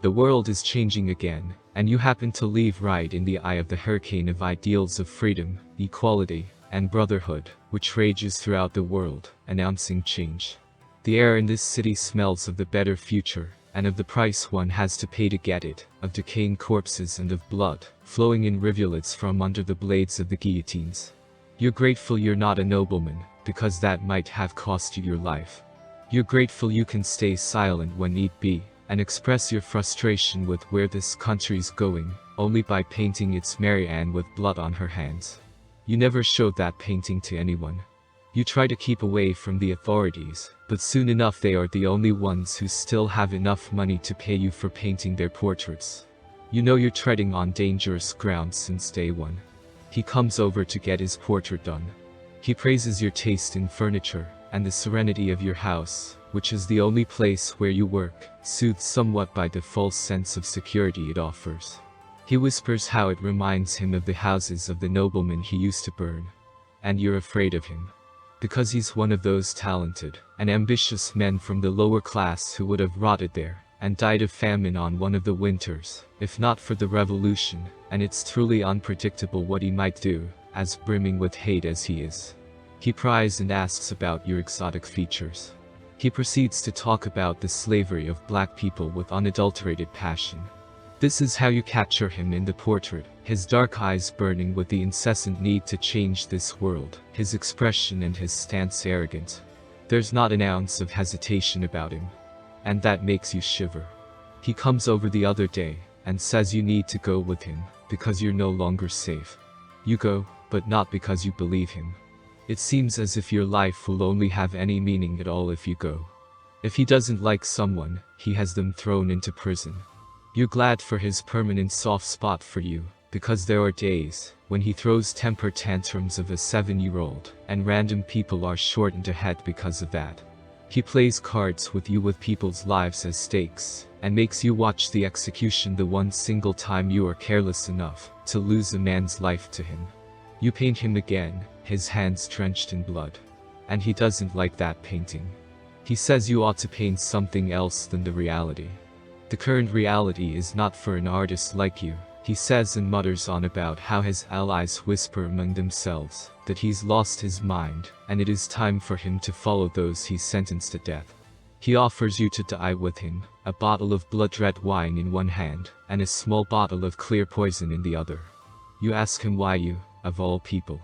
The world is changing again, and you happen to leave right in the eye of the hurricane of ideals of freedom, equality, and brotherhood, which rages throughout the world, announcing change. The air in this city smells of the better future, and of the price one has to pay to get it, of decaying corpses and of blood, flowing in rivulets from under the blades of the guillotines. You're grateful you're not a nobleman, because that might have cost you your life. You're grateful you can stay silent when need be, and express your frustration with where this country's going, only by painting its Mary Ann with blood on her hands. You never showed that painting to anyone. You try to keep away from the authorities, but soon enough they are the only ones who still have enough money to pay you for painting their portraits. You know you're treading on dangerous ground since day one. He comes over to get his portrait done. He praises your taste in furniture, and the serenity of your house, which is the only place where you work, soothed somewhat by the false sense of security it offers. He whispers how it reminds him of the houses of the noblemen he used to burn. And you're afraid of him. Because he's one of those talented and ambitious men from the lower class who would have rotted there and died of famine on one of the winters, if not for the revolution, and it's truly unpredictable what he might do, as brimming with hate as he is. He pries and asks about your exotic features. He proceeds to talk about the slavery of black people with unadulterated passion. This is how you capture him in the portrait, his dark eyes burning with the incessant need to change this world, his expression and his stance arrogant. There's not an ounce of hesitation about him. And that makes you shiver. He comes over the other day, and says you need to go with him, because you're no longer safe. You go, but not because you believe him. It seems as if your life will only have any meaning at all if you go. If he doesn't like someone, he has them thrown into prison. You're glad for his permanent soft spot for you, because there are days when he throws temper tantrums of a 7-year-old, and random people are shortened ahead because of that. He plays cards with you with people's lives as stakes, and makes you watch the execution the one single time you are careless enough to lose a man's life to him. You paint him again, his hands drenched in blood. And he doesn't like that painting. He says you ought to paint something else than the reality. The current reality is not for an artist like you, he says, and mutters on about how his allies whisper among themselves that he's lost his mind, and it is time for him to follow those he's sentenced to death. He offers you to die with him, a bottle of blood-red wine in one hand, and a small bottle of clear poison in the other. You ask him why you, of all people.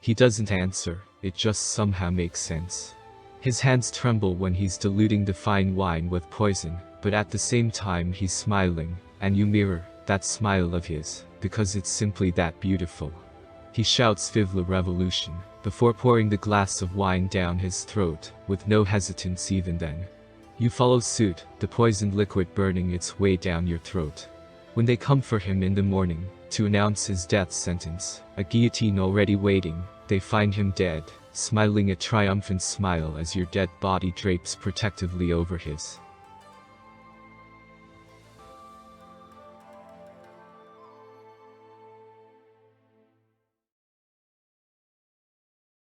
He doesn't answer, it just somehow makes sense. His hands tremble when he's diluting the fine wine with poison, but at the same time he's smiling, and you mirror that smile of his, because it's simply that beautiful. He shouts "Vive la Revolution," before pouring the glass of wine down his throat, with no hesitance even then. You follow suit, the poisoned liquid burning its way down your throat. When they come for him in the morning, to announce his death sentence, a guillotine already waiting, they find him dead, smiling a triumphant smile as your dead body drapes protectively over his.